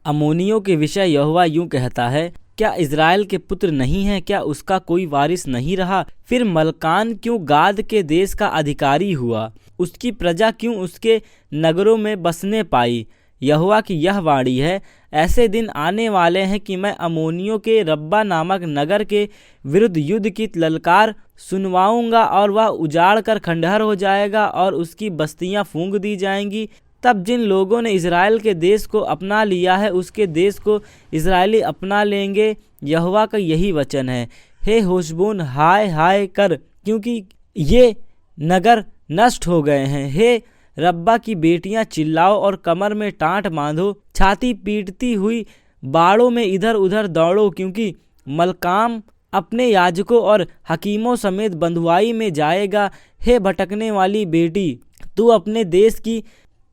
अम्मोनियों के विषय यहोवा यूं कहता है, क्या इज़राइल के पुत्र नहीं है? क्या उसका कोई वारिस नहीं रहा? फिर मल्कान क्यों गाद के देश का अधिकारी हुआ? उसकी प्रजा क्यों उसके नगरों में बसने पाई? यहोवा की यह वाणी है, ऐसे दिन आने वाले हैं कि मैं अम्मोनियों के रब्बा नामक नगर के विरुद्ध युद्ध की ललकार सुनवाऊंगा और वह उजाड़ कर खंडहर हो जाएगा और उसकी बस्तियां फूंक दी जाएंगी। तब जिन लोगों ने इज़राइल के देश को अपना लिया है उसके देश को इज़राइली अपना लेंगे। यहोवा का यही वचन है। हे होशबोन, हाय हाय कर, क्योंकि ये नगर नष्ट हो गए हैं। हे रब्बा की बेटियां, चिल्लाओ और कमर में टाट बांधो, छाती पीटती हुई बाड़ों में इधर उधर दौड़ो, क्योंकि मलकाम अपने याजकों और हकीमों समेत बंधुआई में जाएगा। हे भटकने वाली बेटी, तू अपने देश की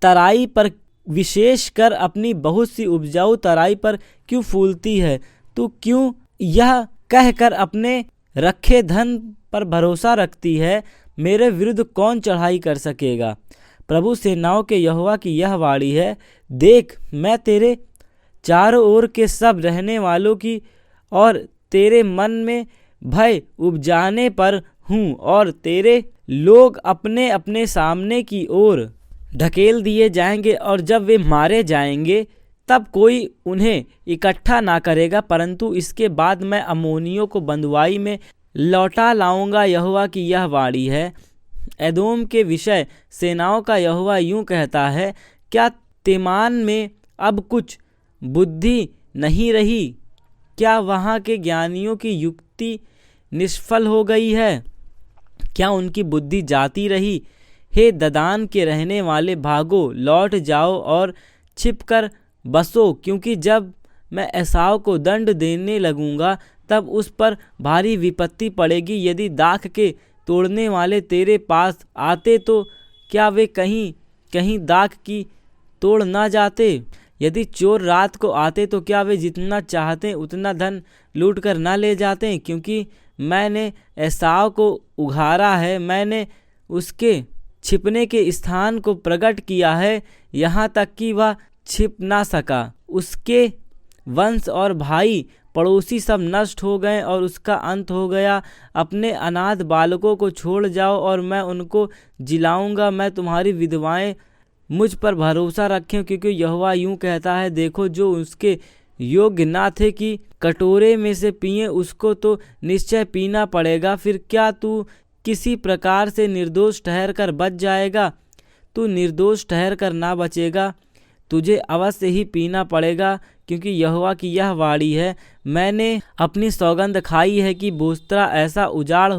तराई पर, विशेष कर अपनी बहुत सी उपजाऊ तराई पर क्यों फूलती है? तू क्यों यह कहकर अपने रखे धन पर भरोसा रखती है, मेरे विरुद्ध कौन चढ़ाई कर सकेगा? प्रभु सेनाओं के यहोवा की यह वाणी है, देख, मैं तेरे चारों ओर के सब रहने वालों की और तेरे मन में भय उपजाने पर हूँ, और तेरे लोग अपने अपने सामने की ओर ढकेल दिए जाएंगे, और जब वे मारे जाएंगे तब कोई उन्हें इकट्ठा ना करेगा। परंतु इसके बाद मैं अम्मोनियों को बंधुआई में लौटा लाऊंगा। यहोवा की यह वाणी है। एदोम के विषय सेनाओं का यहोवा यूं कहता है, क्या तेमान में अब कुछ बुद्धि नहीं रही? क्या वहाँ के ज्ञानियों की युक्ति निष्फल हो गई है? क्या उनकी बुद्धि जाती रही? हे ददान के रहने वाले, भागो, लौट जाओ और छिपकर बसो, क्योंकि जब मैं एसाव को दंड देने लगूंगा तब उस पर भारी विपत्ति पड़ेगी। यदि दाख के तोड़ने वाले तेरे पास आते तो क्या वे कहीं कहीं दाख की तोड़ ना जाते? यदि चोर रात को आते तो क्या वे जितना चाहते उतना धन लूट कर ना ले जाते? क्योंकि मैंने एसाव को उघाड़ा है, मैंने उसके छिपने के स्थान को प्रकट किया है, यहाँ तक कि वह छिप ना सका। उसके वंश और भाई पड़ोसी सब नष्ट हो गए और उसका अंत हो गया। अपने अनाथ बालकों को छोड़ जाओ और मैं उनको जिलाऊंगा। मैं तुम्हारी विधवाएं मुझ पर भरोसा रखें, क्योंकि यहोवा यूं कहता है, देखो, जो उसके योग्य ना थे कि कटोरे में से पिए, उसको तो निश्चय पीना पड़ेगा। फिर क्या तू किसी प्रकार से निर्दोष ठहर कर बच जाएगा? तू निर्दोष ठहर कर ना बचेगा, तुझे अवश्य ही पीना पड़ेगा, क्योंकि यहोवा की यह वाणी है। मैंने अपनी सौगंध खाई है कि बोस्त्रा ऐसा उजाड़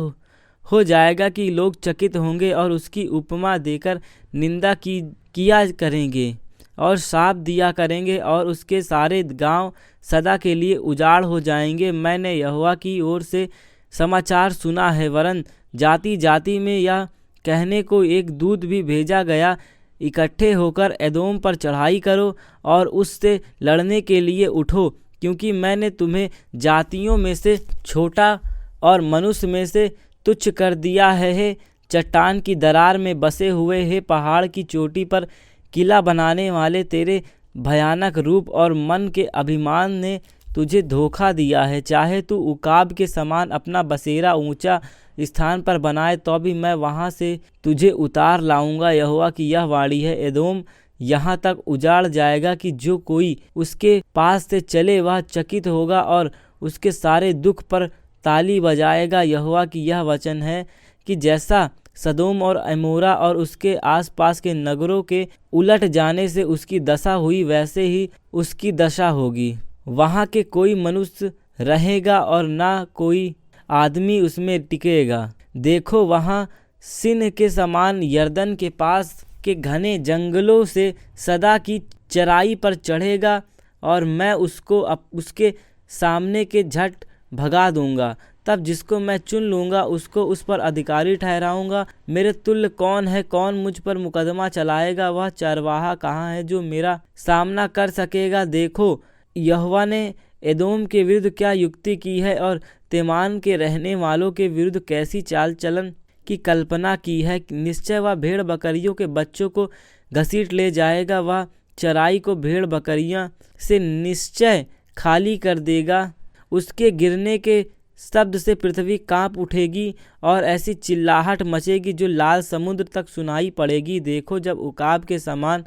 हो जाएगा कि लोग चकित होंगे और उसकी उपमा देकर निंदा किया करेंगे और शाप दिया करेंगे, और उसके सारे गांव सदा के लिए उजाड़ हो जाएंगे। मैंने यहोवा की ओर से समाचार सुना है, वरन जाति जाति में यह कहने को एक दूत भी भेजा गया, इकट्ठे होकर एदोम पर चढ़ाई करो और उससे लड़ने के लिए उठो, क्योंकि मैंने तुम्हें जातियों में से छोटा और मनुष्य में से तुच्छ कर दिया है। हे चट्टान की दरार में बसे हुए, हे पहाड़ की चोटी पर किला बनाने वाले, तेरे भयानक रूप और मन के अभिमान ने तुझे धोखा दिया है। चाहे तू उकाब के समान अपना बसेरा ऊंचा स्थान पर बनाए, तो भी मैं वहां से तुझे उतार लाऊंगा। यहोवा की यह वाणी है, एदोम यहाँ तक उजाड़ जाएगा कि जो कोई उसके पास से चले वह चकित होगा और उसके सारे दुख पर ताली बजाएगा। यहोवा की यह वचन है कि जैसा सदोम और अमोरा और उसके आसपास के नगरों के उलट जाने से उसकी दशा हुई, वैसे ही उसकी दशा होगी। वहाँ के कोई मनुष्य रहेगा और ना कोई आदमी उसमें टिकेगा। देखो, वहाँ सिन के समान यरदन के पास के घने जंगलों से सदा की चराई पर चढ़ेगा, और मैं उसको उसके सामने के झट भगा दूंगा। तब जिसको मैं चुन लूँगा उसको उस पर अधिकारी ठहराऊंगा। मेरे तुल्य कौन है? कौन मुझ पर मुकदमा चलाएगा? वह चरवाहा कहाँ है जो मेरा सामना कर सकेगा? देखो, यहोवा ने एदोम के विरुद्ध क्या युक्ति की है और तेमान के रहने वालों के विरुद्ध कैसी चाल चलन की कल्पना की है। निश्चय वह भेड़ बकरियों के बच्चों को घसीट ले जाएगा, वह चराई को भेड़ बकरियां से निश्चय खाली कर देगा। उसके गिरने के शब्द से पृथ्वी कांप उठेगी और ऐसी चिल्लाहट मचेगी जो लाल समुद्र तक सुनाई पड़ेगी। देखो, जब उकाब के समान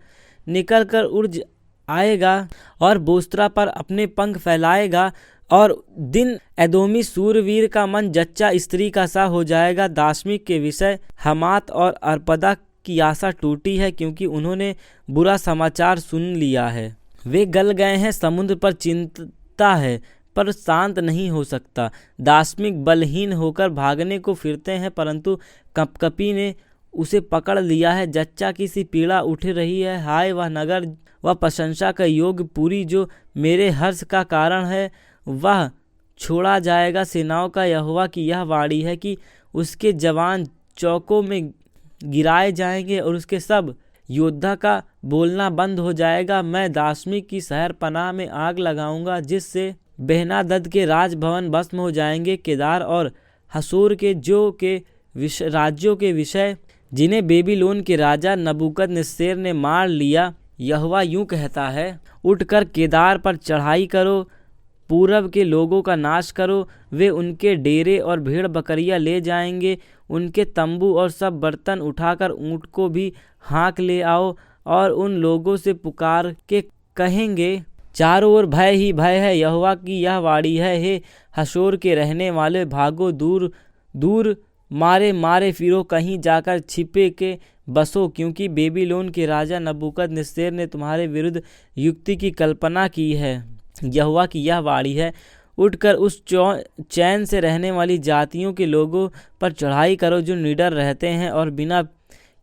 निकल कर उड़ आएगा और बोस्त्रा पर अपने पंख फैलाएगा और दिन एदोमी सूरवीर का मन जच्चा स्त्री का सा हो जाएगा। दाशमिक के विषय हमात और अर्पदा की आशा टूटी है, क्योंकि उन्होंने बुरा समाचार सुन लिया है। वे गल गए हैं, समुद्र पर चिंता है पर शांत नहीं हो सकता। दाशमिक बलहीन होकर भागने को फिरते हैं, परंतु कपकपी ने उसे पकड़ लिया है। जच्चा की सी पीड़ा उठ रही है। हाय, वह नगर, वह प्रशंसा का योग पुरी जो मेरे हर्ष का कारण है, वह छोड़ा जाएगा। सेनाओं का यहोवा की यह वाणी है कि उसके जवान चौकों में गिराए जाएंगे और उसके सब योद्धा का बोलना बंद हो जाएगा। मैं दाशमिक की शहर पनाह में आग लगाऊंगा, जिससे बेहनादद के राजभवन भस्म हो जाएंगे। केदार और हसोर के राज्यों के विषय जिन्हें बेबीलोन के राजा नबूकदनेस्सर ने मार लिया, यहोवा यूं कहता है, उठकर केदार पर चढ़ाई करो, पूरब के लोगों का नाश करो। वे उनके डेरे और भेड़ बकरियां ले जाएंगे, उनके तंबू और सब बर्तन उठाकर ऊँट को भी हाँक ले आओ और उन लोगों से पुकार के कहेंगे, चारों ओर भय ही भय है। यहोवा की यह वाणी है, हे हसोर के रहने वाले, भागो, दूर दूर मारे मारे फिरो, कहीं जाकर छिपे के बसो, क्योंकि बेबीलोन के राजा नबूकदनेस्सर ने तुम्हारे विरुद्ध युक्ति की कल्पना की है। यहोवा की यह वाणी है, उठकर उस चैन से रहने वाली जातियों के लोगों पर चढ़ाई करो जो निडर रहते हैं और बिना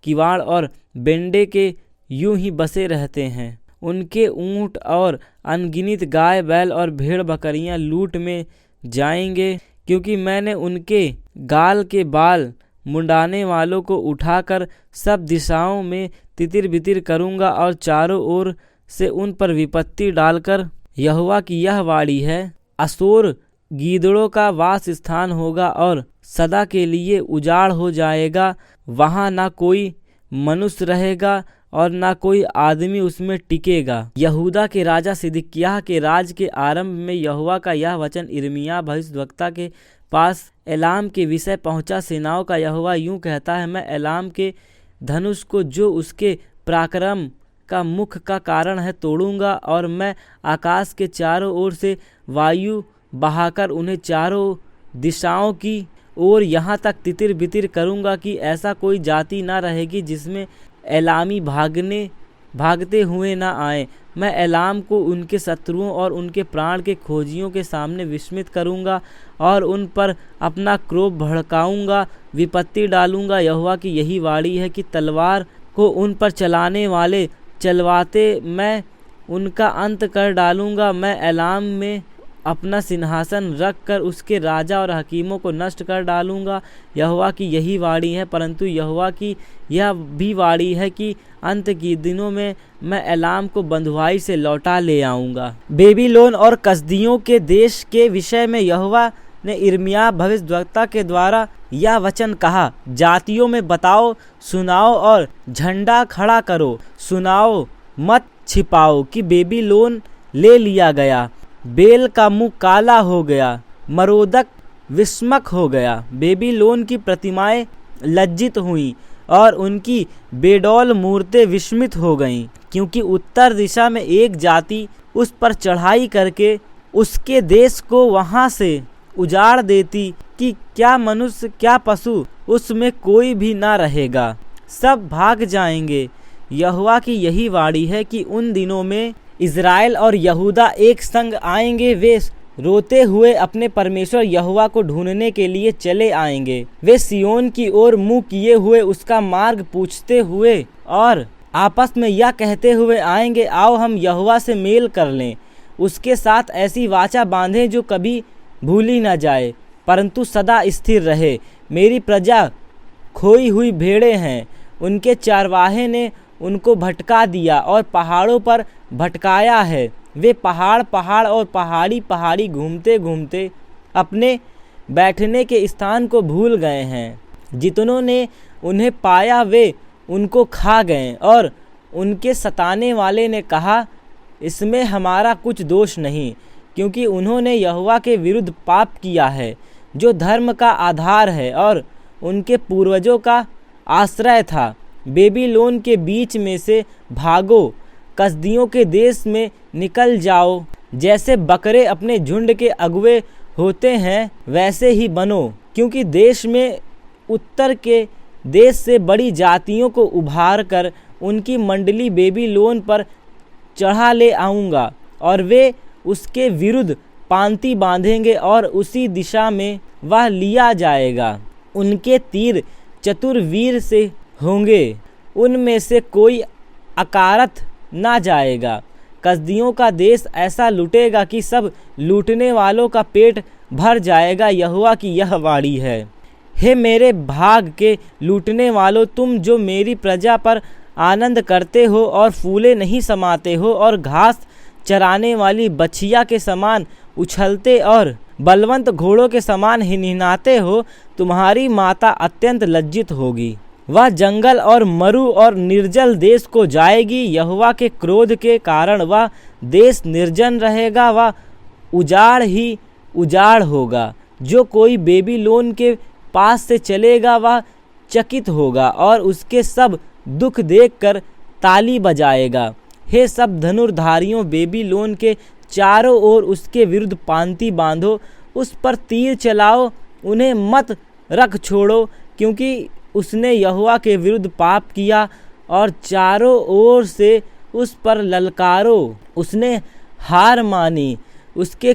किवाड़ और बेंडे के यूं ही बसे रहते हैं। उनके ऊँट और अनगिनत गाय बैल और भेड़ बकरियां लूट में जाएंगे, क्योंकि मैंने उनके गाल के बाल मुंडाने वालों को उठाकर सब दिशाओं में तितिर बितिर करूँगा और चारों ओर से उन पर विपत्ति डालकर। यहोवा की यह वाणी है, असोर गीदड़ों का वास स्थान होगा और सदा के लिए उजाड़ हो जाएगा। वहाँ ना कोई मनुष्य रहेगा और ना कोई आदमी उसमें टिकेगा। यहूदा के राजा सिदकिय्याह के राज के आरंभ में यहोवा का यह वचन यिर्मयाह भविष्यद्वक्ता के पास एलाम के विषय पहुंचा। सेनाओं का यहोवा यूं कहता है, मैं एलाम के धनुष को जो उसके पराक्रम का मुख का कारण है तोड़ूंगा, और मैं आकाश के चारों ओर से वायु बहाकर उन्हें चारों दिशाओं की ओर यहाँ तक तितिर बितिर करूँगा कि ऐसा कोई जाति ना रहेगी जिसमें एलामी भागते हुए ना आए। मैं एलाम को उनके शत्रुओं और उनके प्राण के खोजियों के सामने विस्मित करूँगा और उन पर अपना क्रोध भड़काऊँगा, विपत्ति डालूँगा। यहोवा की यही वाणी है कि तलवार को उन पर चलाने वाले चलवाते मैं उनका अंत कर डालूँगा। मैं एलाम में अपना सिंहासन रख कर उसके राजा और हकीमों को नष्ट कर डालूँगा। यहोवा की यही वाणी है। परंतु यहोवा की यह भी वाणी है कि अंत के दिनों में मैं एलाम को बंधुआई से लौटा ले आऊँगा। बेबीलोन और कसदियों के देश के विषय में यहोवा ने यिर्मयाह भविष्यद्वक्ता के द्वारा यह वचन कहा, जातियों में बताओ, सुनाओ और झंडा खड़ा करो, सुनाओ मत छिपाओ कि बेबीलोन ले लिया गया, बेल का मुंह काला हो गया, मरोदक विस्मक हो गया। बेबीलोन की प्रतिमाएं लज्जित हुईं और उनकी बेडौल मूर्तें विस्मित हो गईं, क्योंकि उत्तर दिशा में एक जाति उस पर चढ़ाई करके उसके देश को वहां से उजाड़ देती कि क्या मनुष्य क्या पशु उसमें कोई भी ना रहेगा, सब भाग जाएंगे। यहोवा की यही वाणी है कि उन दिनों में इज़राइल और यहूदा एक संग आएंगे। वे रोते हुए अपने परमेश्वर यहोवा को ढूंढने के लिए चले आएंगे। वे सिय्योन की ओर मुंह किए हुए उसका मार्ग पूछते हुए और आपस में यह कहते हुए आएंगे, आओ हम यहोवा से मेल कर लें, उसके साथ ऐसी वाचा बांधें जो कभी भूली न जाए परंतु सदा स्थिर रहे। मेरी प्रजा खोई हुई भेड़ें हैं, उनके चारवाहे ने उनको भटका दिया और पहाड़ों पर भटकाया है। वे पहाड़ पहाड़ और पहाड़ी पहाड़ी घूमते घूमते अपने बैठने के स्थान को भूल गए हैं। जितनों ने उन्हें पाया वे उनको खा गए और उनके सताने वाले ने कहा, इसमें हमारा कुछ दोष नहीं, क्योंकि उन्होंने यहोवा के विरुद्ध पाप किया है, जो धर्म का आधार है और उनके पूर्वजों का आश्रय था। बेबीलोन के बीच में से भागो, कसदियों के देश में निकल जाओ। जैसे बकरे अपने झुंड के अगुए होते हैं, वैसे ही बनो, क्योंकि देश में उत्तर के देश से बड़ी जातियों को उभार कर उनकी मंडली बेबीलोन पर चढ़ा ले आऊँगा, और वे उसके विरुद्ध पांति बांधेंगे और उसी दिशा में वह लिया जाएगा। उनके तीर चतुर वीर से होंगे, उनमें से कोई अकारथ ना जाएगा। कसदियों का देश ऐसा लूटेगा कि सब लूटने वालों का पेट भर जाएगा। यहोवा की यह वाणी है। हे मेरे भाग के लूटने वालों, तुम जो मेरी प्रजा पर आनंद करते हो और फूले नहीं समाते हो और घास चराने वाली बछिया के समान उछलते और बलवंत घोड़ों के समान हिनहिनाते हो, तुम्हारी माता अत्यंत लज्जित होगी। वह जंगल और मरु और निर्जल देश को जाएगी। यहोवा के क्रोध के कारण वह देश निर्जन रहेगा, वह उजाड़ ही उजाड़ होगा। जो कोई बेबीलोन के पास से चलेगा वह चकित होगा और उसके सब दुख देखकर ताली बजाएगा। हे सब धनुर्धारियों, बेबीलोन के चारों ओर उसके विरुद्ध पांति बांधो, उस पर तीर चलाओ, उन्हें मत रख छोड़ो, क्योंकि उसने यहोवा के विरुद्ध पाप किया और चारों ओर से उस पर ललकारो। उसने हार मानी, उसके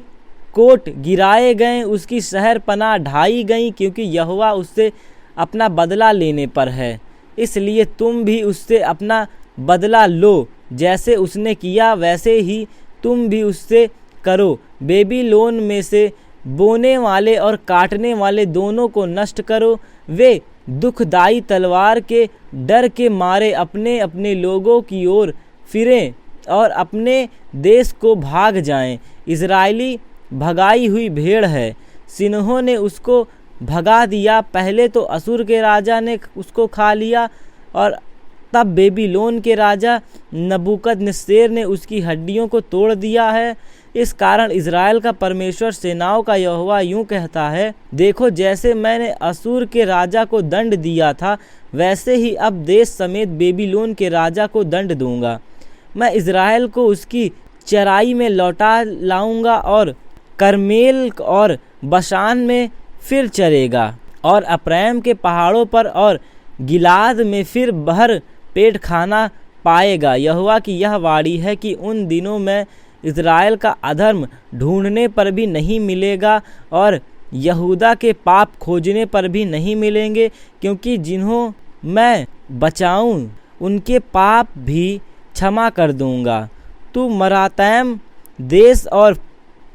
कोट गिराए गए, उसकी शहरपनाह ढाई गई, क्योंकि यहोवा उससे अपना बदला लेने पर है। इसलिए तुम भी उससे अपना बदला लो, जैसे उसने किया वैसे ही तुम भी उससे करो। बेबीलोन में से बोने वाले और काटने वाले दोनों को नष्ट करो। वे दुखदाई तलवार के डर के मारे अपने अपने लोगों की ओर फिरें और अपने देश को भाग जाएं। इज़राइली भगाई हुई भेड़ है, सिन्हों ने उसको भगा दिया। पहले तो असूर के राजा ने उसको खा लिया और तब बेबीलोन के राजा नबूकदनेस्सर ने उसकी हड्डियों को तोड़ दिया है। इस कारण इज़राइल का परमेश्वर सेनाओं का यहोवा यूँ कहता है, देखो, जैसे मैंने असूर के राजा को दंड दिया था, वैसे ही अब देश समेत बेबीलोन के राजा को दंड दूंगा। मैं इज़राइल को उसकी चराई में लौटा लाऊंगा और करमेल और बशान में फिर चरेगा और अप्रैम के पहाड़ों पर और गिलाद में फिर भर पेट खाना पाएगा। यहोवा की यह वाणी है कि उन दिनों में इज़राइल का अधर्म ढूंढने पर भी नहीं मिलेगा और यहूदा के पाप खोजने पर भी नहीं मिलेंगे, क्योंकि जिन्हों मैं बचाऊं उनके पाप भी क्षमा कर दूंगा। तू मरातैम देश और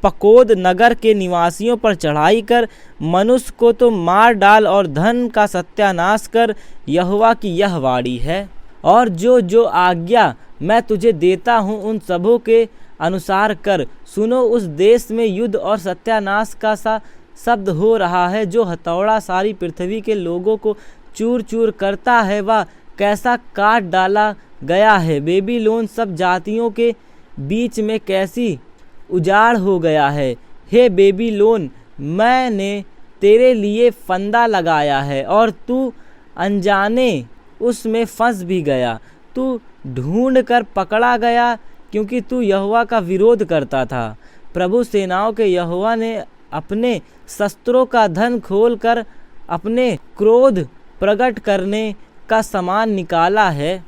पकोद नगर के निवासियों पर चढ़ाई कर, मनुष्य को तो मार डाल और धन का सत्यानाश कर। यहोवा की यह वाणी है। और जो जो आज्ञा मैं तुझे देता हूँ उन सबों के अनुसार कर। सुनो, उस देश में युद्ध और सत्यानाश का सा शब्द हो रहा है। जो हथौड़ा सारी पृथ्वी के लोगों को चूर चूर करता है, वह कैसा काट डाला गया है। बेबीलोन सब जातियों के बीच में कैसी उजाड़ हो गया है। हे बेबीलोन, मैंने तेरे लिए फंदा लगाया है और तू अनजाने उसमें फंस भी गया। तू ढूंढ कर पकड़ा गया, क्योंकि तू यहोवा का विरोध करता था। प्रभु सेनाओं के यहोवा ने अपने शस्त्रों का धन खोलकर अपने क्रोध प्रकट करने का सामान निकाला है,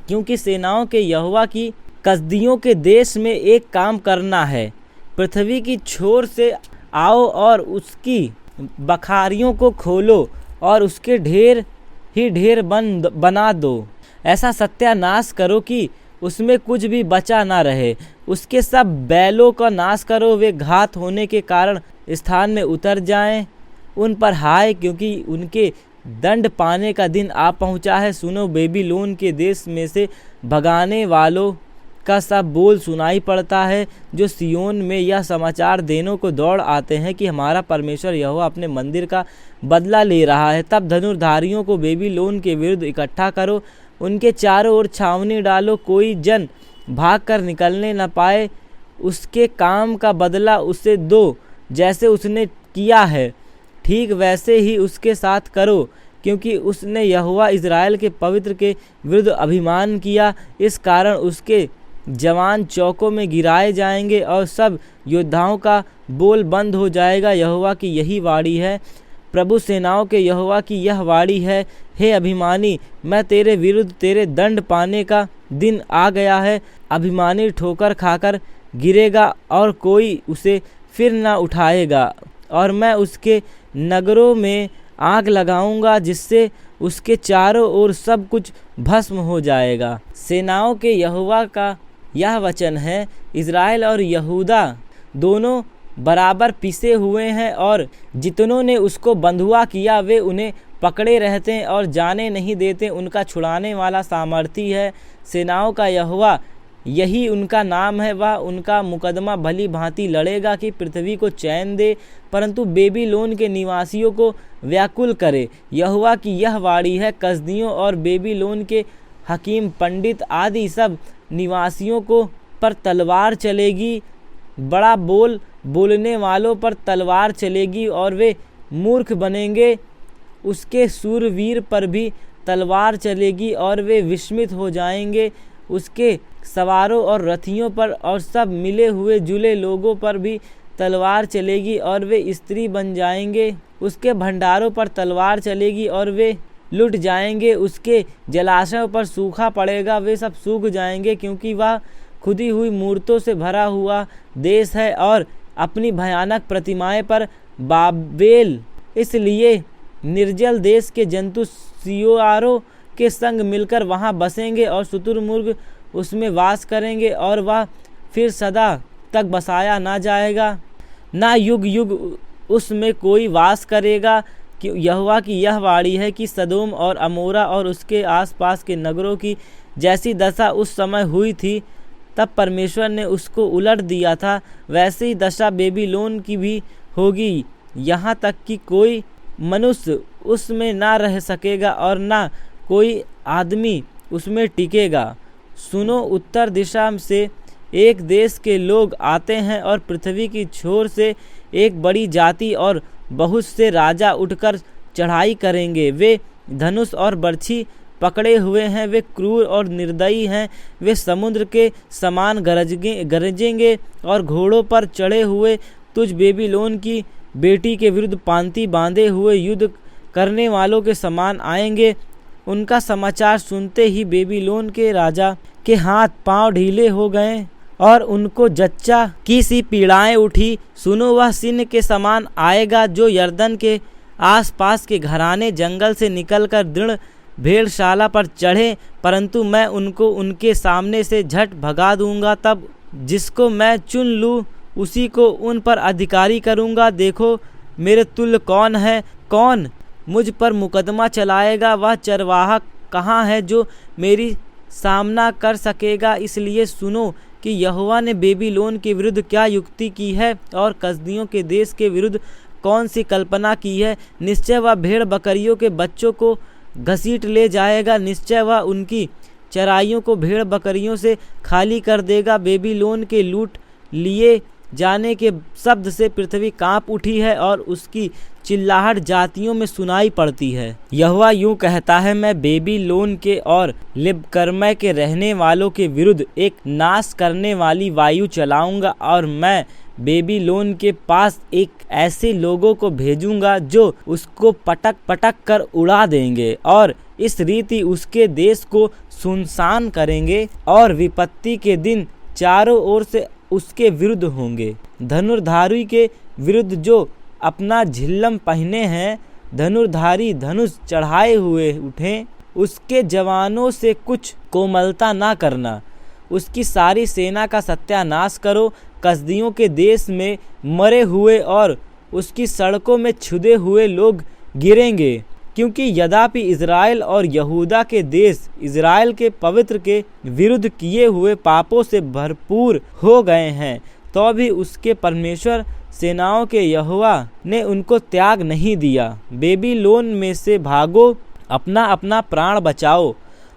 क्योंकि सेनाओं के यहोवा की कसदियों के देश में एक काम करना है। पृथ्वी की छोर से आओ और उसकी बखारियों को खोलो और उसके ढेर ही ढेर बना दो। ऐसा सत्यानाश करो कि उसमें कुछ भी बचा ना रहे। उसके सब बैलों का नाश करो, वे घात होने के कारण स्थान में उतर जाएं। उन पर हाय, क्योंकि उनके दंड पाने का दिन आ पहुंचा है। सुनो, बेबीलोन के देश में से भगाने वालों का सब बोल सुनाई पड़ता है, जो सियोन में यह समाचार देने को दौड़ आते हैं कि हमारा परमेश्वर यहोवा अपने मंदिर का बदला ले रहा है। तब धनुर्धारियों को बेबीलोन के विरुद्ध इकट्ठा करो, उनके चारों ओर छावनी डालो, कोई जन भाग कर निकलने न पाए। उसके काम का बदला उसे दो, जैसे उसने किया है ठीक वैसे ही उसके साथ करो, क्योंकि उसने यहोवा इज़राइल के पवित्र के विरुद्ध अभिमान किया। इस कारण उसके जवान चौकों में गिराए जाएंगे और सब योद्धाओं का बोल बंद हो जाएगा। यहोवा की यही वाणी है, प्रभु सेनाओं के यहोवा की यह वाणी है, हे अभिमानी, मैं तेरे विरुद्ध तेरे दंड पाने का दिन आ गया है। अभिमानी ठोकर खाकर गिरेगा और कोई उसे फिर न उठाएगा, और मैं उसके नगरों में आग लगाऊंगा, जिससे उसके चारों ओर सब कुछ भस्म हो जाएगा। सेनाओं के यहोवा का यह वचन है, इज़राइल और यहूदा दोनों बराबर पिसे हुए हैं, और जितनों ने उसको बंधुआ किया वे उन्हें पकड़े रहते हैं और जाने नहीं देते। उनका छुड़ाने वाला सामर्थी है, सेनाओं का यहोवा यही उनका नाम है। वह उनका मुकदमा भली भांति लड़ेगा कि पृथ्वी को चैन दे, परंतु बेबीलोन के निवासियों को व्याकुल करे। यहोवा की यह वाणी है, कसदियों और बेबीलोन के हकीम पंडित आदि सब निवासियों को पर तलवार चलेगी, बड़ा बोल बोलने वालों पर तलवार चलेगी और वे मूर्ख बनेंगे। उसके सूरवीर पर भी तलवार चलेगी और वे विस्मित हो जाएंगे। उसके सवारों और रथियों पर और सब मिले हुए जुले लोगों पर भी तलवार चलेगी और वे स्त्री बन जाएंगे। उसके भंडारों पर तलवार चलेगी और वे लुट जाएंगे। उसके जलाशयों पर सूखा पड़ेगा, वे सब सूख जाएंगे, क्योंकि वह खुदी हुई मूर्तों से भरा हुआ देश है और अपनी भयानक प्रतिमाएं पर बाबेल। इसलिए निर्जल देश के जंतु सियोआरों के संग मिलकर वहां बसेंगे और शुतुरमुर्ग उसमें वास करेंगे, और वह फिर सदा तक बसाया ना जाएगा, ना युग युग उसमें कोई वास करेगा। कि यहोवा की यह वाणी है कि सदोम और अमोरा और उसके आसपास के नगरों की जैसी दशा उस समय हुई थी, तब परमेश्वर ने उसको उलट दिया था, वैसे ही दशा बेबीलोन की भी होगी, यहाँ तक कि कोई मनुष्य उसमें ना रह सकेगा और ना कोई आदमी उसमें टिकेगा। सुनो, उत्तर दिशा से एक देश के लोग आते हैं और पृथ्वी की छोर से एक बड़ी जाति और बहुत से राजा उठकर चढ़ाई करेंगे। वे धनुष और बर्छी पकड़े हुए हैं, वे क्रूर और निर्दयी हैं। वे समुद्र के समान गरजेंगे और घोड़ों पर चढ़े हुए तुझ बेबीलोन की बेटी के विरुद्ध पांति बांधे हुए युद्ध करने वालों के समान आएंगे। उनका समाचार सुनते ही बेबीलोन के राजा के हाथ पांव ढीले हो गए और उनको जच्चा की सी पीड़ाएं उठी। सुनो, वह सिंह के समान आएगा जो यरदन के आसपास के घराने जंगल से निकलकर दृढ़ भेड़शाला पर चढ़े, परंतु मैं उनको उनके सामने से झट भगा दूंगा। तब जिसको मैं चुन लूँ उसी को उन पर अधिकारी करूंगा। देखो, मेरे तुल्य कौन है? कौन मुझ पर मुकदमा चलाएगा? वह चरवाहा कहाँ है जो मेरी सामना कर सकेगा? इसलिए सुनो कि यहोवा ने बेबीलोन के विरुद्ध क्या युक्ति की है और कसदियों के देश के विरुद्ध कौन सी कल्पना की है। निश्चय वह भेड़ बकरियों के बच्चों को घसीट ले जाएगा, निश्चय वह उनकी चराइयों को भेड़ बकरियों से खाली कर देगा। बेबीलोन के लूट लिए जाने के शब्द से पृथ्वी कांप उठी है और उसकी चिल्लाहट जातियों में सुनाई पड़ती है। यहोवा यूं कहता है, मैं बेबीलोन के और लिबकर्मै के रहने वालों के विरुद्ध एक नाश करने वाली वायु चलाऊंगा, और मैं बेबीलोन के पास एक ऐसे लोगों को भेजूंगा जो उसको पटक पटक कर उड़ा देंगे और इस रीति उसके देश को सुनसान करेंगे, और विपत्ति के दिन चारों ओर से उसके विरुद्ध होंगे। धनुर्धारी के विरुद्ध जो अपना झिल्लम पहने हैं, धनुर्धारी धनुष चढ़ाए हुए उठें, उसके जवानों से कुछ कोमलता ना करना। उसकी सारी सेना का सत्यानाश करो। कसदियों के देश में मरे हुए और उसकी सड़कों में छुदे हुए लोग गिरेंगे, क्योंकि यद्यपि इज़राइल और यहूदा के देश इज़राइल के पवित्र के विरुद्ध किए हुए पापों से भरपूर हो गए हैं, तो भी उसके परमेश्वर सेनाओं के यहोवा ने उनको त्याग नहीं दिया। बेबीलोन में से भागो, अपना अपना प्राण बचाओ,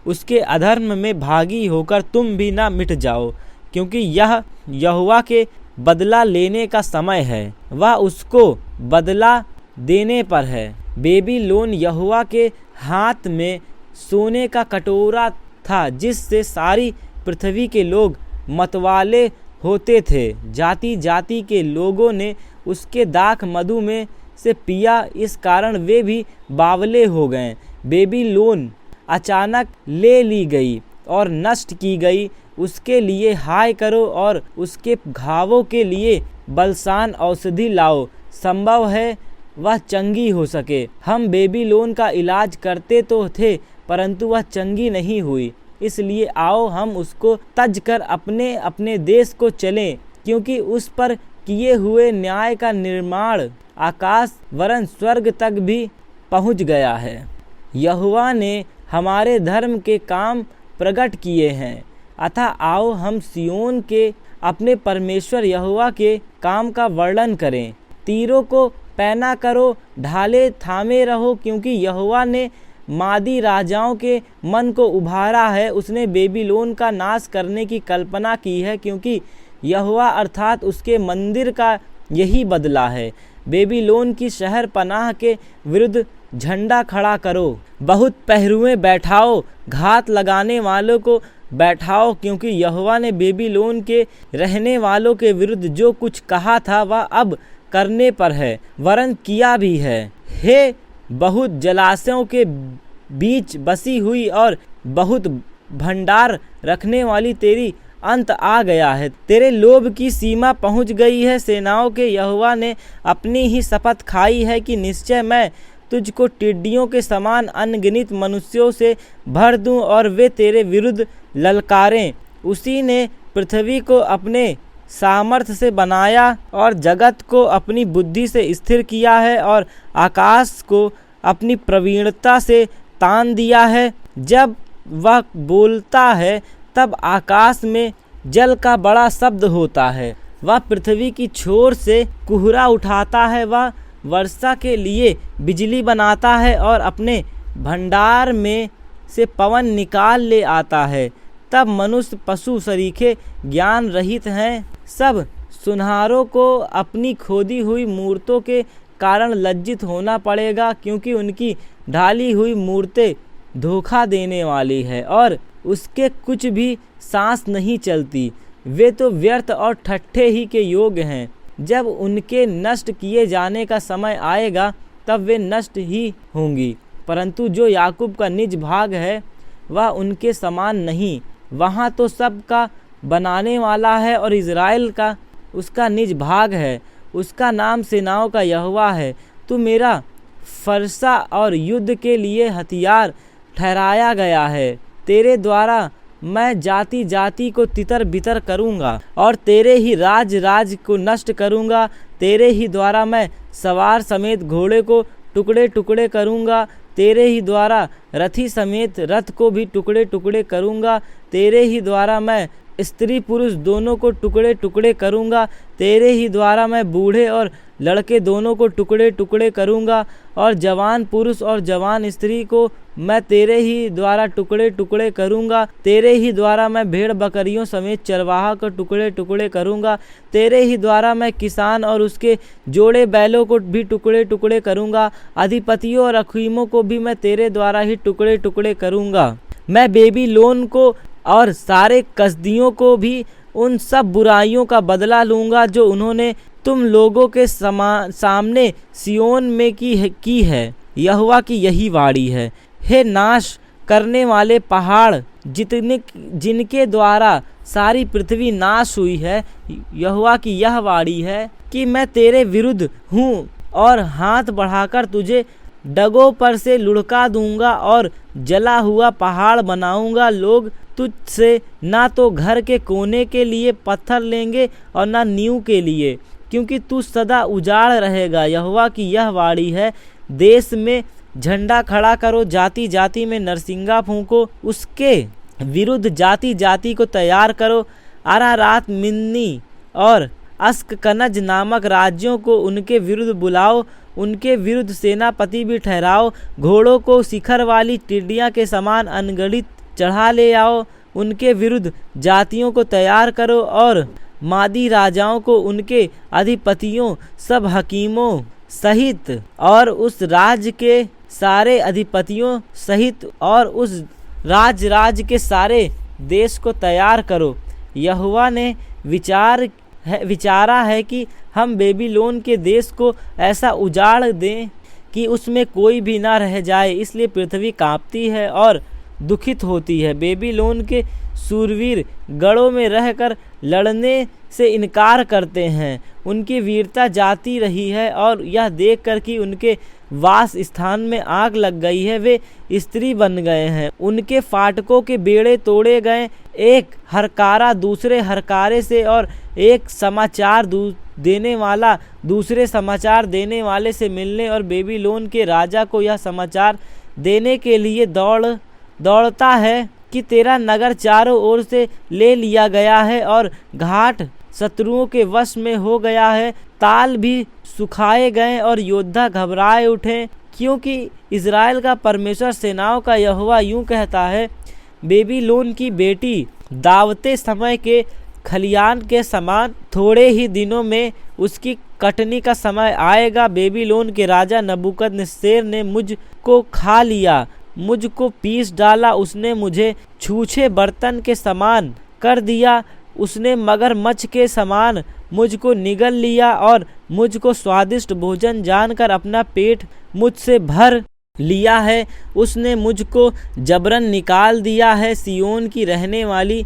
उसके अधर्म में भागी होकर तुम भी ना मिट जाओ, क्योंकि यह यहोवा के बदला लेने का समय है, वह उसको बदला देने पर है। बेबीलोन यहोवा के हाथ में सोने का कटोरा था, जिससे सारी पृथ्वी के लोग मतवाले होते थे। जाति जाति के लोगों ने उसके दाख मधु में से पिया, इस कारण वे भी बावले हो गए। बेबीलोन अचानक ले ली गई और नष्ट की गई, उसके लिए हाय करो और उसके घावों के लिए बलसान औषधि लाओ, संभव है वह चंगी हो सके। हम बेबीलोन का इलाज करते तो थे, परंतु वह चंगी नहीं हुई, इसलिए आओ हम उसको तज कर अपने अपने देश को चलें, क्योंकि उस पर किए हुए न्याय का निर्माण आकाश वरन स्वर्ग तक भी पहुँच गया है। यहोवा ने हमारे धर्म के काम प्रकट किए हैं, अतः आओ हम सियोन के अपने परमेश्वर यहोवा के काम का वर्णन करें। तीरों को पैना करो, ढाले थामे रहो, क्योंकि यहोवा ने मादी राजाओं के मन को उभारा है। उसने बेबीलोन का नाश करने की कल्पना की है, क्योंकि यहोवा अर्थात उसके मंदिर का यही बदला है। बेबीलोन की शहर पनाह के विरुद्ध झंडा खड़ा करो, बहुत पहरुए बैठाओ, घात लगाने वालों को बैठाओ, क्योंकि यहोवा ने बेबीलोन के रहने वालों के विरुद्ध जो कुछ कहा था वह अब करने पर है, वरन किया भी है। हे बहुत जलाशयों के बीच बसी हुई और बहुत भंडार रखने वाली, तेरी अंत आ गया है, तेरे लोभ की सीमा पहुंच गई है। सेनाओं के यहोवा ने अपनी ही शपथ खाई है कि निश्चय मैं तुझको टिड्डियों के समान अनगिनत मनुष्यों से भर दूं और वे तेरे विरुद्ध ललकारें। उसी ने पृथ्वी को अपने सामर्थ्य से बनाया और जगत को अपनी बुद्धि से स्थिर किया है और आकाश को अपनी प्रवीणता से तान दिया है। जब वह बोलता है तब आकाश में जल का बड़ा शब्द होता है। वह पृथ्वी की छोर से कुहरा उठाता है, वह वर्षा के लिए बिजली बनाता है और अपने भंडार में से पवन निकाल ले आता है। तब मनुष्य पशु सरीखे ज्ञान रहित हैं, सब सुनहारों को अपनी खोदी हुई मूर्तों के कारण लज्जित होना पड़ेगा, क्योंकि उनकी ढाली हुई मूर्तें धोखा देने वाली है और उसके कुछ भी सांस नहीं चलती। वे तो व्यर्थ और ठट्ठे ही के योग्य हैं। जब उनके नष्ट किए जाने का समय आएगा तब वे नष्ट ही होंगी, परंतु जो याकूब का निज भाग है वह उनके समान नहीं। वहाँ तो सब का बनाने वाला है और इज़राइल का उसका निज भाग है। उसका नाम सेनाओं का यहोवा है। तू मेरा फरसा और युद्ध के लिए हथियार ठहराया गया है। तेरे द्वारा मैं जाति जाति को तितर बितर करूँगा और तेरे ही राज को नष्ट करूँगा। तेरे ही द्वारा मैं सवार समेत घोड़े को टुकड़े टुकड़े करूँगा। तेरे ही द्वारा रथी समेत रथ को भी टुकड़े टुकड़े करूँगा। तेरे ही द्वारा मैं स्त्री पुरुष दोनों को टुकड़े टुकड़े करूँगा। तेरे ही द्वारा मैं बूढ़े और लड़के दोनों को टुकड़े टुकड़े करूँगा और जवान पुरुष और जवान स्त्री को मैं तेरे ही द्वारा टुकड़े टुकड़े करूँगा। तेरे ही द्वारा मैं भेड़ बकरियों समेत चरवाहा को टुकड़े टुकड़े करूँगा। तेरे ही द्वारा मैं किसान और उसके जोड़े बैलों को भी टुकड़े टुकड़े करूँगा। अधिपतियों और अखीमों को भी मैं तेरे द्वारा ही टुकड़े टुकड़े करूँगा। मैं बेबीलोन को और सारे कसदियों को भी उन सब बुराइयों का बदला लूँगा जो उन्होंने तुम लोगों के सामने सियोन में की है। यहोवा की यही वाणी है। हे नाश करने वाले पहाड़ जिनके द्वारा सारी पृथ्वी नाश हुई है, यहोवा की यह वाणी है कि मैं तेरे विरुद्ध हूँ और हाथ बढ़ाकर तुझे डगों पर से लुढ़का दूंगा और जला हुआ पहाड़ बनाऊंगा। लोग तुझसे ना तो घर के कोने के लिए पत्थर लेंगे और ना नींव के लिए, क्योंकि तू सदा उजाड़ रहेगा। यहोवा की यह वाणी है। देश में झंडा खड़ा करो, जाति जाति में नरसिंगा फूंको, उसके विरुद्ध जाति जाति को तैयार करो। अरारात, मिन्नी और अस्ककनज नामक राज्यों को उनके विरुद्ध बुलाओ, उनके विरुद्ध सेनापति भी ठहराओ। घोड़ों को शिखर वाली टिड्डियाँ के समान अनगणित चढ़ा ले आओ, उनके विरुद्ध जातियों को तैयार करो और मादी राजाओं को, उनके अधिपतियों, सब हकीमों सहित और उस राज्य के सारे अधिपतियों सहित और उस राज्य के सारे देश को तैयार करो। यहोवा ने विचारा है कि हम बेबीलोन के देश को ऐसा उजाड़ दें कि उसमें कोई भी ना रह जाए, इसलिए पृथ्वी कांपती है और दुखित होती है। बेबीलोन के शूरवीर गढ़ों में रहकर लड़ने से इनकार करते हैं, उनकी वीरता जाती रही है और यह देखकर कि उनके वास स्थान में आग लग गई है, वे स्त्री बन गए हैं। उनके फाटकों के बेड़े तोड़े गए, एक हरकारा दूसरे हरकारे से और एक समाचार देने वाला दूसरे समाचार देने वाले से मिलने और बेबीलोन के राजा को यह समाचार देने के लिए दौड़ता है कि तेरा नगर चारों ओर से ले लिया गया है और घाट शत्रुओं के वश में हो गया है। ताल भी सुखाए गए और योद्धा घबराए उठे, क्योंकि इज़राइल का परमेश्वर सेनाओं का यहोवा यूं कहता है, बेबीलोन की बेटी दावते समय के खलियान के समान थोड़े ही दिनों में उसकी कटनी का समय आएगा। बेबीलोन के राजा नबूकदनेस्सर ने मुझको खा लिया, मुझको पीस डाला, उसने मुझे छूछे बर्तन के समान कर दिया, उसने मगरमच्छ के समान मुझको निगल लिया और मुझको स्वादिष्ट भोजन जानकर अपना पेट मुझसे भर लिया है। उसने मुझको जबरन निकाल दिया है। सिय्योन की रहने वाली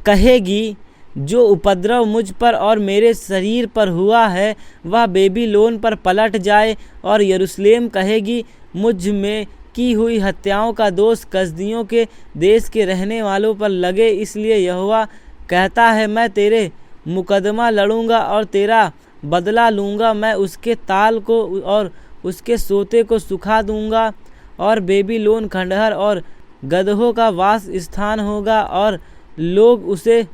कहेगी, जो उपद्रव मुझ पर और मेरे शरीर पर हुआ है वह बेबीलोन पर पलट जाए। और यरूशलेम कहेगी, मुझ में की हुई हत्याओं का दोष कसदियों के देश के रहने वालों पर लगे। इसलिए यहोवा कहता है, मैं तेरे मुकदमा लड़ूंगा और तेरा बदला लूँगा। मैं उसके ताल को और उसके सोते को सुखा दूँगा और बेबीलोन खंडहर और गदहों का वास स्थान होगा और लोग उसे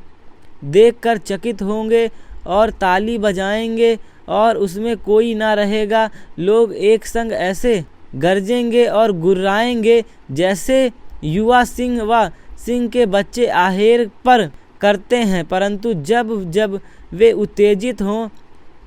देखकर चकित होंगे और ताली बजाएंगे और उसमें कोई ना रहेगा। लोग एक संग ऐसे गरजेंगे और गुर्राएंगे जैसे युवा सिंह व सिंह के बच्चे आहेर पर करते हैं, परंतु जब जब वे उत्तेजित हों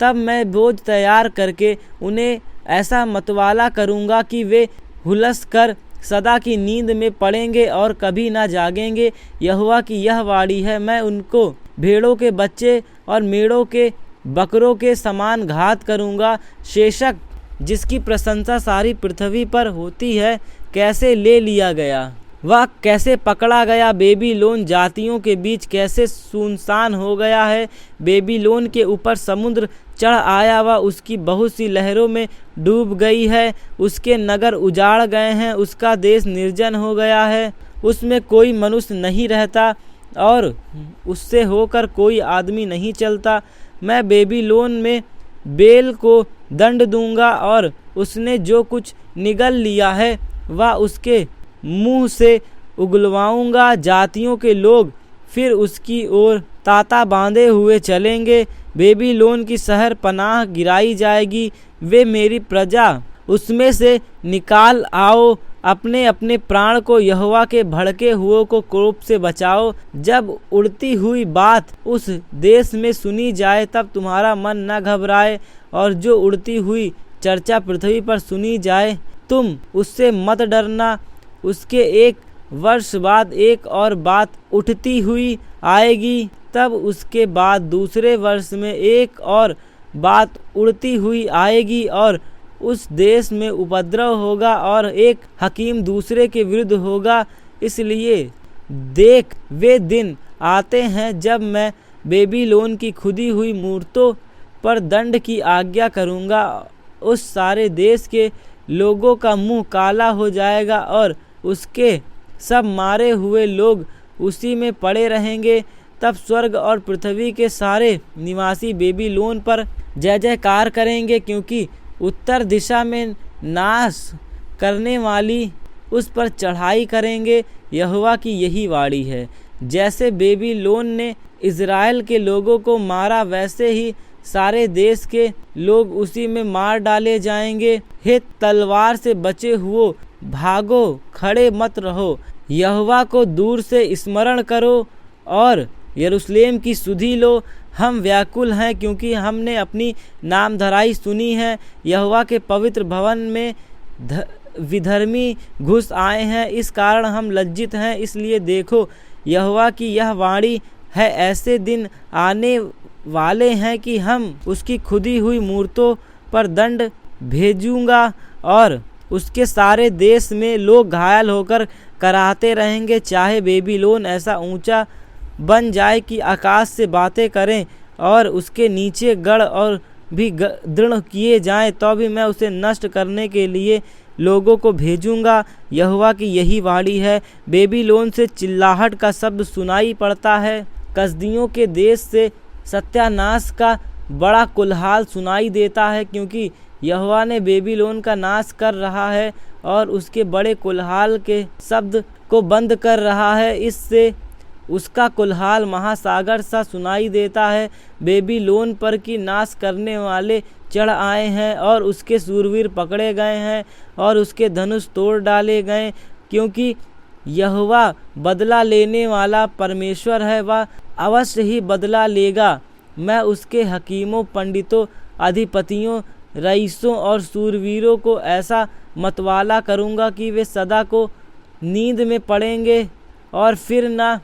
तब मैं बोझ तैयार करके उन्हें ऐसा मतवाला करूँगा कि वे हुलस कर सदा की नींद में पड़ेंगे और कभी ना जागेंगे। यहोवा की यह वाणी है, मैं उनको भेड़ों के बच्चे और मेढ़ों के बकरों के समान घात करूँगा। शेशक, जिसकी प्रशंसा सारी पृथ्वी पर होती है, कैसे ले लिया गया, वह कैसे पकड़ा गया। बेबीलोन जातियों के बीच कैसे सुनसान हो गया है। बेबीलोन के ऊपर समुद्र चढ़ आया, वह उसकी बहुत सी लहरों में डूब गई है। उसके नगर उजाड़ गए हैं, उसका देश निर्जन हो गया है, उसमें कोई मनुष्य नहीं रहता और उससे होकर कोई आदमी नहीं चलता। मैं बेबीलोन में बेल को दंड दूंगा और उसने जो कुछ निगल लिया है वह उसके मुंह से उगलवाऊंगा। जातियों के लोग फिर उसकी ओर ताता बांधे हुए चलेंगे। बेबीलोन की शहर पनाह गिराई जाएगी। वे मेरी प्रजा, उसमें से निकाल आओ। अपने अपने प्राण को यहोवा के भड़के हुओं को कोप से बचाओ। जब उड़ती हुई बात उस देश में सुनी जाए तब तुम्हारा मन न घबराए, और जो उड़ती हुई चर्चा पृथ्वी पर सुनी जाए तुम उससे मत डरना। उसके 1 वर्ष बाद एक और बात उठती हुई आएगी, तब उसके बाद दूसरे वर्ष में एक और बात उड़ती हुई आएगी और उस देश में उपद्रव होगा और एक हकीम दूसरे के विरुद्ध होगा। इसलिए देख, वे दिन आते हैं जब मैं बेबीलोन की खुदी हुई मूर्तों पर दंड की आज्ञा करूँगा। उस सारे देश के लोगों का मुंह काला हो जाएगा और उसके सब मारे हुए लोग उसी में पड़े रहेंगे। तब स्वर्ग और पृथ्वी के सारे निवासी बेबीलोन पर जय जयकार करेंगे, क्योंकि उत्तर दिशा में नाश करने वाली उस पर चढ़ाई करेंगे। यहोवा की यही वाणी है। जैसे बेबीलोन ने इज़राइल के लोगों को मारा, वैसे ही सारे देश के लोग उसी में मार डाले जाएंगे। हे तलवार से बचे हुओ, भागो, खड़े मत रहो। यहोवा को दूर से स्मरण करो और यरूशलेम की सुधि लो। हम व्याकुल हैं क्योंकि हमने अपनी नामधराई सुनी है। यहोवा के पवित्र भवन में विधर्मी घुस आए हैं, इस कारण हम लज्जित हैं। इसलिए देखो, यहोवा की यह वाणी है, ऐसे दिन आने वाले हैं कि हम उसकी खुदी हुई मूर्तों पर दंड भेजूंगा और उसके सारे देश में लोग घायल होकर कराहते रहेंगे। चाहे बेबीलोन ऐसा ऊंचा बन जाए कि आकाश से बातें करें और उसके नीचे गढ़ और भी दृढ़ किए जाएं, तो भी मैं उसे नष्ट करने के लिए लोगों को भेजूंगा। यहोवा की यही वाणी है। बेबीलोन से चिल्लाहट का शब्द सुनाई पड़ता है, कसदियों के देश से सत्यानाश का बड़ा कोलाहल सुनाई देता है, क्योंकि यहोवा ने बेबीलोन का नाश कर रहा है और उसके बड़े कोलाहल के शब्द को बंद कर रहा है। इससे उसका कोलाहल महासागर सा सुनाई देता है। बेबीलोन पर की नाश करने वाले चढ़ आए हैं और उसके शूरवीर पकड़े गए हैं और उसके धनुष तोड़ डाले गए, क्योंकि यहोवा बदला लेने वाला परमेश्वर है, वह अवश्य ही बदला लेगा। मैं उसके हकीमों, पंडितों, अधिपतियों, रईसों और शूरवीरों को ऐसा मतवाला करूँगा कि वे सदा को नींद में पड़ेंगे और फिर न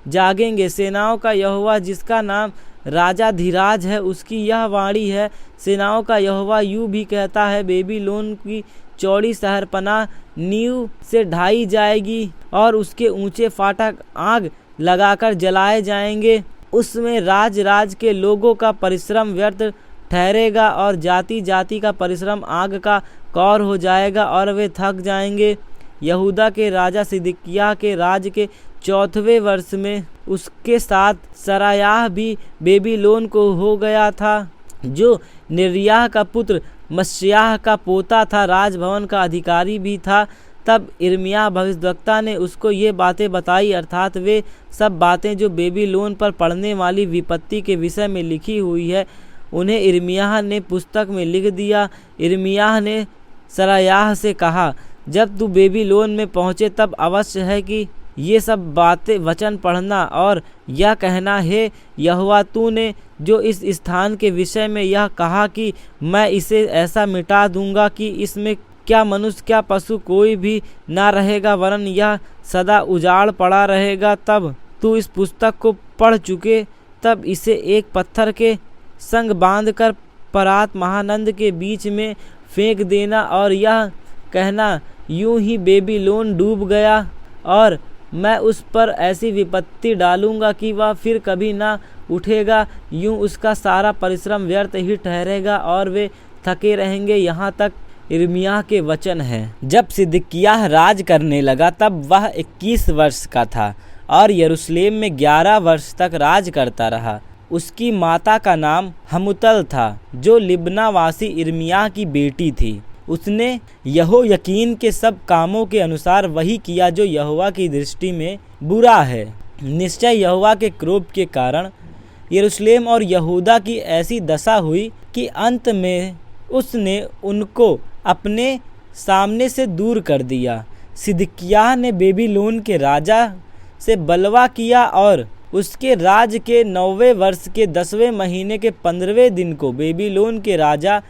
जागेंगे। सेनाओं का यहोवा, जिसका नाम राजाधिराज है, उसकी यह वाणी है। सेनाओं का यहोवा यूँ भी कहता है, बेबीलोन की चौड़ी शहरपनाह नींव से ढाई जाएगी और उसके ऊंचे फाटक आग लगाकर जलाए जाएंगे। उसमें राज राज के लोगों का परिश्रम व्यर्थ ठहरेगा और जाति जाति का परिश्रम आग का कौर हो जाएगा और वे थक जाएंगे। यहूदा के राजा सिदकिय्याह के राज के 4वें वर्ष में उसके साथ सरायाह भी बेबीलोन को हो गया था, जो नेरिय्याह का पुत्र मत्स्याह का पोता था, राजभवन का अधिकारी भी था। तब यिर्मयाह भविष्यद्वक्ता ने उसको ये बातें बताई, अर्थात वे सब बातें जो बेबीलोन पर पड़ने वाली विपत्ति के विषय में लिखी हुई है, उन्हें यिर्मयाह ने पुस्तक में लिख दिया। यिर्मयाह ने सरायाह से कहा, जब तू बेबीलोन में पहुँचे तब अवश्य है कि ये सब बातें वचन पढ़ना और यह कहना, हे यहोवा, तूने जो इस स्थान के विषय में यह कहा कि मैं इसे ऐसा मिटा दूंगा कि इसमें क्या मनुष्य क्या पशु कोई भी ना रहेगा, वरन यह सदा उजाड़ पड़ा रहेगा। तब तू इस पुस्तक को पढ़ चुके तब इसे एक पत्थर के संग बांधकर परात महानंद के बीच में फेंक देना और यह कहना, यूं ही बेबीलोन डूब गया और मैं उस पर ऐसी विपत्ति डालूंगा कि वह फिर कभी ना उठेगा। यूं उसका सारा परिश्रम व्यर्थ ही ठहरेगा और वे थके रहेंगे। यहाँ तक यिर्मयाह के वचन हैं। जब सिदकिय्याह राज करने लगा तब वह 21 वर्ष का था और यरूशलेम में 11 वर्ष तक राज करता रहा। उसकी माता का नाम हमुतल था, जो लिब्नावासी यिर्मयाह की बेटी थी। उसने यहोयाकीन के सब कामों के अनुसार वही किया जो यहोवा की दृष्टि में बुरा है। निश्चय यहोवा के क्रोध के कारण यरूशलेम और यहूदा की ऐसी दशा हुई कि अंत में उसने उनको अपने सामने से दूर कर दिया। सिदकिय्याह ने बेबीलोन के राजा से बलवा किया और उसके राज के 9वें वर्ष के 10वें महीने के 15वें दिन को बेबीलोन के राजा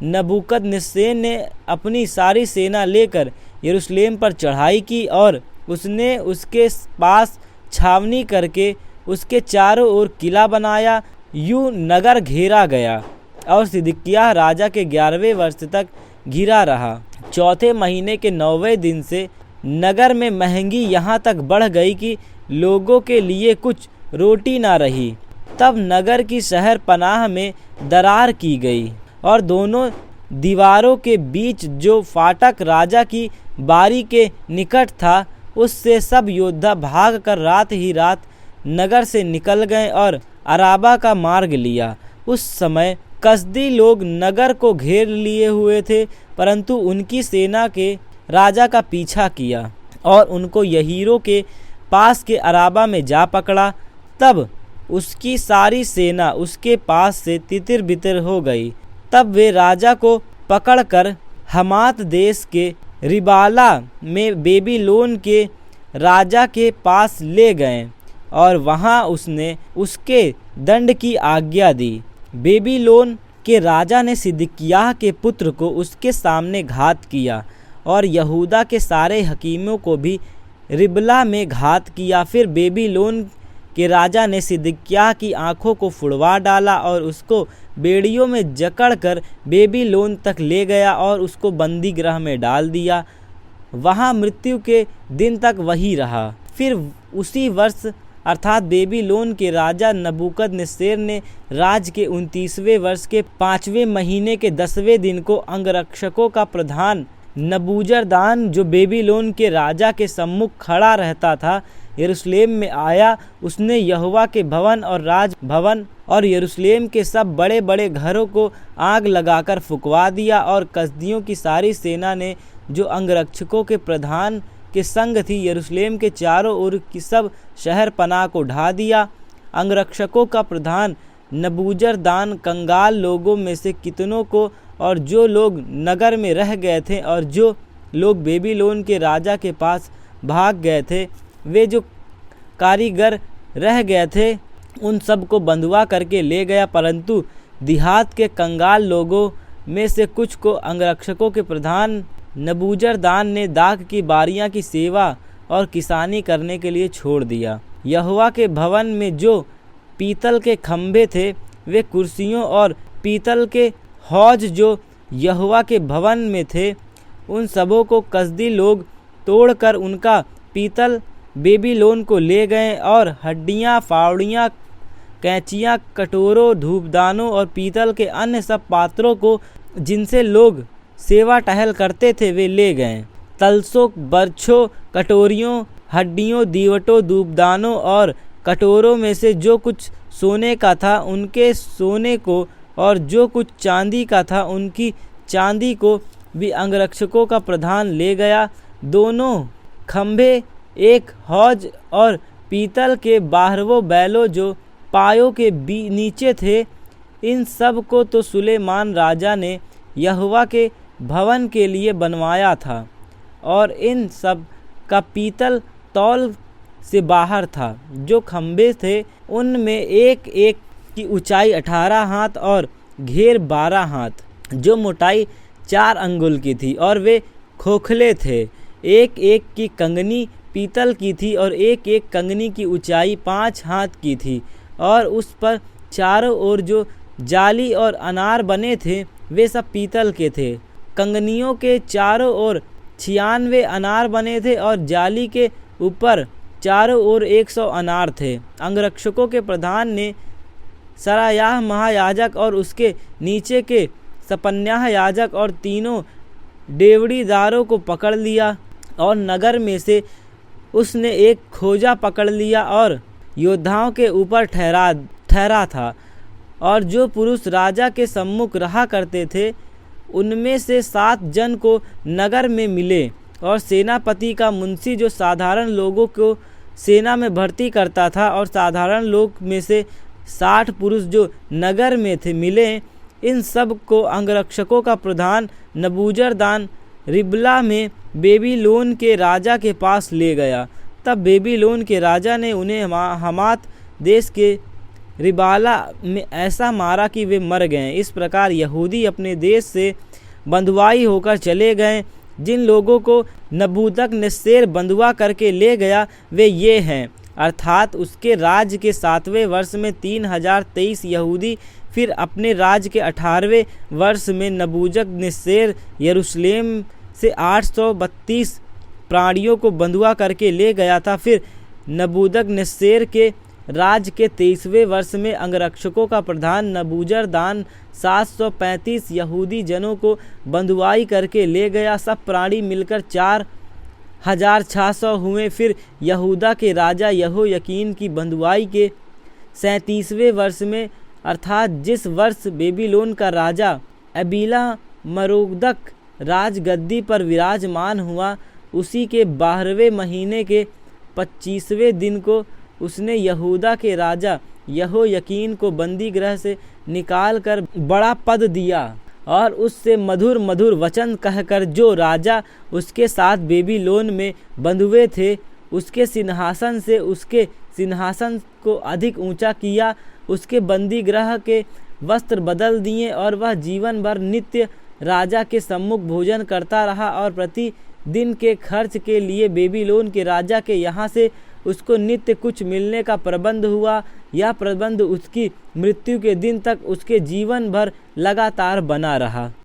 नबूकदनेस्सर ने अपनी सारी सेना लेकर यरूशलेम पर चढ़ाई की और उसने उसके पास छावनी करके उसके चारों ओर किला बनाया। यूं नगर घेरा गया और सिदकिय्याह राजा के 11वें वर्ष तक घिरा रहा। 4थे महीने के 9वें दिन से नगर में महंगी यहाँ तक बढ़ गई कि लोगों के लिए कुछ रोटी ना रही। तब नगर की शहर पनाह में दरार की गई और दोनों दीवारों के बीच जो फाटक राजा की बारी के निकट था, उससे सब योद्धा भागकर रात ही रात नगर से निकल गए और अराबा का मार्ग लिया। उस समय कसदी लोग नगर को घेर लिए हुए थे, परंतु उनकी सेना के राजा का पीछा किया और उनको यहीरो के पास के अराबा में जा पकड़ा। तब उसकी सारी सेना उसके पास से तितिर बितिर हो गई। तब वे राजा को पकड़कर हमात देश के रिबाला में बेबीलोन के राजा के पास ले गए और वहाँ उसने उसके दंड की आज्ञा दी। बेबीलोन के राजा ने सिदकिय्याह के पुत्र को उसके सामने घात किया और यहूदा के सारे हकीमों को भी रिबला में घात किया। फिर बेबीलोन के राजा ने सिदकिय्याह की आंखों को फुड़वा डाला और उसको बेड़ियों में जकड़कर बेबीलोन तक ले गया और उसको बंदी गृह में डाल दिया। वहाँ मृत्यु के दिन तक वही रहा। फिर उसी वर्ष अर्थात बेबीलोन के राजा नबूकदनेस्सर ने राज के 29वें वर्ष के 5वें महीने के 10वें दिन को अंगरक्षकों का प्रधान नबूजरदान, जो बेबीलोन के राजा के सम्मुख खड़ा रहता था, यरूशलेम में आया। उसने यहोवा के भवन और राज भवन और यरूशलेम के सब बड़े बड़े घरों को आग लगाकर फुकवा दिया और कसदियों की सारी सेना ने, जो अंगरक्षकों के प्रधान के संग थी, यरूशलेम के चारों ओर की सब शहर पनाह को ढा दिया। अंगरक्षकों का प्रधान नबूजरदान कंगाल लोगों में से कितनों को, और जो लोग नगर में रह गए थे और जो लोग बेबीलोन के राजा के पास भाग गए थे, वे जो कारीगर रह गए थे, उन सब को बंधुआ करके ले गया। परंतु देहात के कंगाल लोगों में से कुछ को अंगरक्षकों के प्रधान नबूजरदान ने दाख की बारियां की सेवा और किसानी करने के लिए छोड़ दिया। यहोवा के भवन में जो पीतल के खंभे थे, वे कुर्सियों और पीतल के हौज जो यहोवा के भवन में थे, उन सबों को कसदी लोग तोड़कर उनका पीतल बेबीलोन को ले गए और हड्डियाँ, फावड़ियाँ, कैंचियाँ, कटोरों, धूपदानों और पीतल के अन्य सब पात्रों को जिनसे लोग सेवा टहल करते थे, वे ले गए। तलसों, बर्छों, कटोरियों, हड्डियों, दीवटों, धूपदानों और कटोरों में से जो कुछ सोने का था, उनके सोने को, और जो कुछ चांदी का था, उनकी चांदी को भी अंगरक्षकों का प्रधान ले गया। दोनों खंभे, एक हौज और पीतल के 12 बैलों जो पायों के नीचे थे, इन सब को तो सुलेमान राजा ने यहोवा के भवन के लिए बनवाया था, और इन सब का पीतल तौल से बाहर था। जो खंभे थे, उनमें एक एक की ऊंचाई 18 हाथ और घेर 12 हाथ, जो मोटाई 4 अंगुल की थी, और वे खोखले थे। एक एक की कंगनी पीतल की थी और एक एक कंगनी की ऊंचाई 5 हाथ की थी, और उस पर चारों ओर जो जाली और अनार बने थे, वे सब पीतल के थे। कंगनियों के चारों ओर 96 अनार बने थे और जाली के ऊपर चारों ओर 100 अनार थे। अंगरक्षकों के प्रधान ने सरायाह महायाजक और उसके नीचे के सपन्याह याजक और तीनों डेवड़ीदारों को पकड़ लिया, और नगर में से उसने एक खोजा पकड़ लिया और योद्धाओं के ऊपर ठहरा था। और जो पुरुष राजा के सम्मुख रहा करते थे, उनमें से 7 जन को नगर में मिले, और सेनापति का मुंशी जो साधारण लोगों को सेना में भर्ती करता था, और साधारण लोग में से 60 पुरुष जो नगर में थे मिले। इन सब को अंगरक्षकों का प्रधान नबूजरदान रिबला में बेबीलोन के राजा के पास ले गया। तब बेबीलोन के राजा ने उन्हें हमात देश के रिबाला में ऐसा मारा कि वे मर गए। इस प्रकार यहूदी अपने देश से बंधुआई होकर चले गए। जिन लोगों को नबूकदनेस्सर बंधुआ करके ले गया, वे ये हैं, अर्थात उसके राज्य के 7वें वर्ष में 3023 यहूदी। फिर अपने राज्य के 18वें वर्ष में नबूकदनेस्सर यरूशलेम से 832 प्राणियों को बंधुआ करके ले गया था। फिर नबूकदनेस्सर के राज्य के 23वें वर्ष में अंगरक्षकों का प्रधान नबूजरदान 735 यहूदी जनों को बंधुआई करके ले गया। सब प्राणी मिलकर 4600 हुए। फिर यहूदा के राजा यहोयाकीन की बंधुआई के 37वें वर्ष में, अर्थात जिस वर्ष बेबीलोन का राजा अबीला मरोदक राजगद्दी पर विराजमान हुआ, उसी के 12वें महीने के 25वें दिन को उसने यहूदा के राजा यहोयाकीन को बंदी गृह से निकालकर बड़ा पद दिया, और उससे मधुर मधुर वचन कहकर जो राजा उसके साथ बेबीलोन में बंधुए थे, उसके सिंहासन को अधिक ऊंचा किया, उसके बंदी गृह के वस्त्र बदल दिए और वह जीवन भर नित्य राजा के सम्मुख भोजन करता रहा और प्रति दिन के खर्च के लिए बेबीलोन के राजा के यहाँ से उसको नित्य कुछ मिलने का प्रबंध हुआ। यह प्रबंध उसकी मृत्यु के दिन तक उसके जीवन भर लगातार बना रहा।